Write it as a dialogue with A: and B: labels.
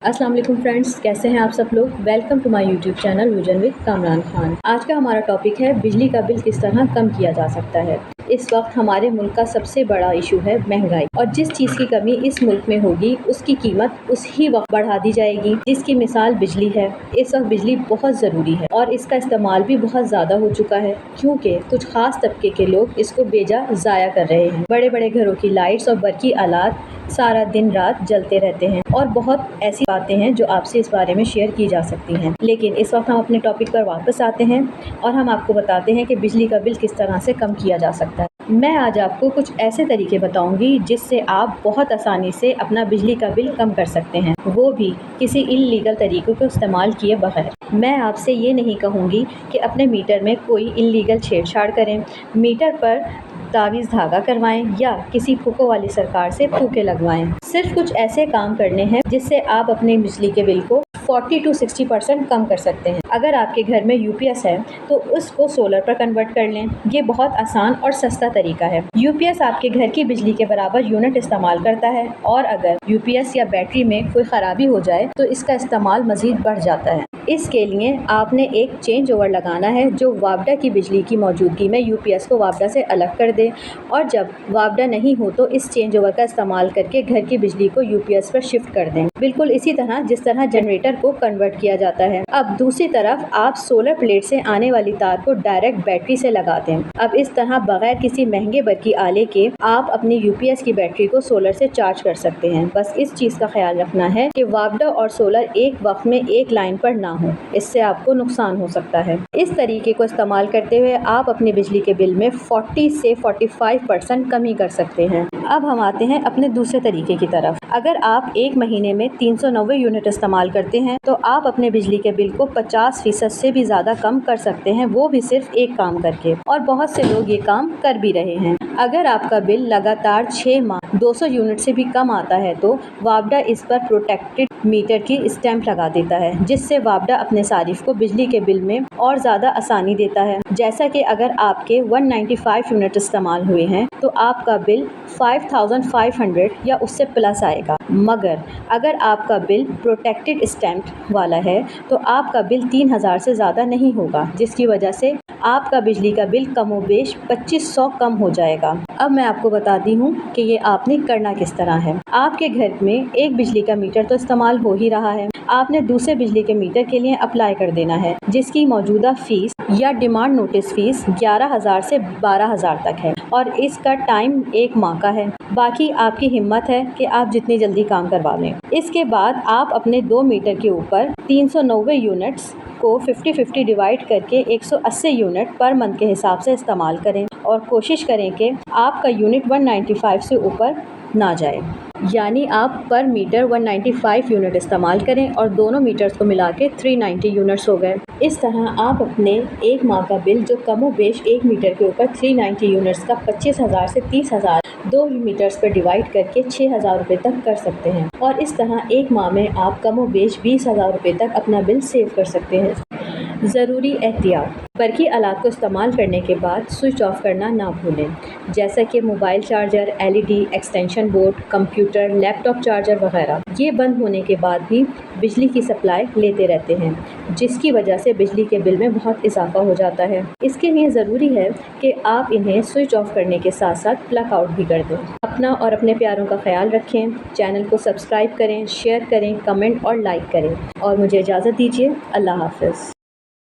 A: अस्सलाम वालेकुम फ्रेंड्स, कैसे हैं आप सब लोग। Welcome to my YouTube channel vision with Kamran Khan. आज का हमारा टॉपिक है बिजली का बिल किस तरह कम किया जा सकता है। इस वक्त हमारे मुल्क का सबसे बड़ा इशू है महंगाई, और जिस चीज़ की कमी इस मुल्क में होगी उसकी कीमत उसी वक्त बढ़ा दी जाएगी, जिसकी मिसाल बिजली है। इस वक्त बिजली बहुत ज़रूरी है और इसका इस्तेमाल भी बहुत ज़्यादा हो चुका है, क्योंकि कुछ ख़ास तबके के लोग इसको बेजा ज़ाया कर रहे हैं। बड़े बड़े घरों की लाइट्स और बरकी आलात सारा दिन रात जलते रहते हैं, और बहुत ऐसी बातें हैं जो आपसे इस बारे में शेयर की जा सकती हैं। लेकिन इस वक्त हम अपने टॉपिक पर वापस आते हैं और हम आपको बताते हैं कि बिजली का बिल किस तरह से कम किया जा सकता है। मैं आज आपको कुछ ऐसे तरीके बताऊंगी जिससे आप बहुत आसानी से अपना बिजली का बिल कम कर सकते हैं, वो भी किसी इल्लीगल तरीकों को इस्तेमाल किए बगैर। मैं आपसे ये नहीं कहूँगी कि अपने मीटर में कोई इल्लीगल छेड़छाड़ करें, मीटर पर तावीज़ धागा करवाएं या किसी फूको वाली सरकार से फूके लगवाएं। सिर्फ कुछ ऐसे काम करने हैं जिससे आप अपने बिजली के बिल को 40 to 60% कम कर सकते हैं। अगर आपके घर में यूपीएस है तो उसको सोलर पर कन्वर्ट कर लें। ये बहुत आसान और सस्ता तरीका है। यूपीएस आपके घर की बिजली के बराबर यूनिट इस्तेमाल करता है, और अगर यूपीएस या बैटरी में कोई ख़राबी हो जाए तो इसका इस्तेमाल मज़ीद बढ़ जाता है। इसके लिए आपने एक चेंज ओवर लगाना है जो वापडा की बिजली की मौजूदगी में यूपीएस को वापडा से अलग कर दे, और जब वापडा नहीं हो तो इस चेंज ओवर का इस्तेमाल करके घर की बिजली को यूपीएस पर शिफ्ट कर दें, बिल्कुल इसी तरह जिस तरह जनरेटर को कन्वर्ट किया जाता है। अब दूसरी तरफ आप सोलर प्लेट से आने वाली तार को डायरेक्ट बैटरी से लगा दें। अब इस तरह बगैर किसी महंगे बरकी आले के आप अपनी यूपीएस की बैटरी को सोलर से चार्ज कर सकते हैं। बस इस चीज़ का ख्याल रखना है कि वापडा और सोलर एक वक्त में एक लाइन पर ना हो, इससे आपको नुकसान हो सकता है। इस तरीके को इस्तेमाल करते हुए आप अपने बिजली के बिल में 40 से 45% कमी कर सकते हैं। अब हम आते हैं अपने दूसरे तरीके की तरफ। अगर आप एक महीने में 390 यूनिट इस्तेमाल करते हैं तो आप अपने बिजली के बिल को 50% से भी ज़्यादा कम कर सकते हैं, वो भी सिर्फ एक काम करके, और बहुत से लोग ये काम कर भी रहे हैं। अगर आपका बिल लगातार 6 माह 200 यूनिट से भी कम आता है तो वापडा इस पर प्रोटेक्टेड मीटर की स्टैंप लगा देता है, जिससे वापडा अपने सारिफ को बिजली के बिल में और ज़्यादा आसानी देता है। जैसा कि अगर आपके 195 यूनिट इस्तेमाल हुए हैं तो आपका बिल 5500 या उससे प्लस आएगा, मगर अगर आपका बिल प्रोटेक्टेड स्टैंप वाला है तो आपका बिल 3000 से ज़्यादा नहीं होगा, जिसकी वजह से आपका बिजली का बिल कमोबेश 2500 कम हो जाएगा। अब मैं आपको बताती हूँ कि ये आपने करना किस तरह है। आपके घर में एक बिजली का मीटर तो इस्तेमाल हो ही रहा है, आपने दूसरे बिजली के मीटर के लिए अप्लाई कर देना है, जिसकी मौजूदा फीस या डिमांड नोटिस फीस 11,000 से 12,000 तक है, और इसका टाइम 1 माह का है। बाकी आपकी हिम्मत है कि आप जितनी जल्दी काम करवा लें। इसके बाद आप अपने 2 मीटर के ऊपर 390 यूनिट्स को 50-50 डिवाइड करके 180 यूनिट पर मंथ के हिसाब से इस्तेमाल करें, और कोशिश करें कि आपका यूनिट 195 से ऊपर ना जाए। यानी आप पर मीटर 195 यूनिट इस्तेमाल करें और दोनों मीटर्स को मिला के 390 यूनिट्स हो गए। इस तरह आप अपने एक माह का बिल जो कमोबेश एक मीटर के ऊपर 390 यूनिट्स का 25,000 से 30,000 2 मीटर्स पर डिवाइड करके 6,000 रुपये तक कर सकते हैं, और इस तरह एक माह में आप कमोबेश 20,000 रुपये तक अपना बिल सेव कर सकते हैं। ज़रूरी एहतियात: बरकी आलात को इस्तेमाल करने के बाद स्विच ऑफ करना ना भूलें, जैसा कि mobile charger, LED, extension board, computer, laptop charger वगैरह। ये बंद होने के बाद भी बिजली की सप्लाई लेते रहते हैं, जिसकी वजह से बिजली के बिल में बहुत इजाफा हो जाता है। इसके लिए ज़रूरी है कि आप इन्हें स्विच ऑफ करने के साथ साथ प्लग आउट भी कर दें। अपना और अपने प्यारों का ख्याल रखें। चैनल को सब्सक्राइब करें, शेयर करें, कमेंट और लाइक करें, और मुझे इजाज़त दीजिए। अल्लाह हाफ़िज़।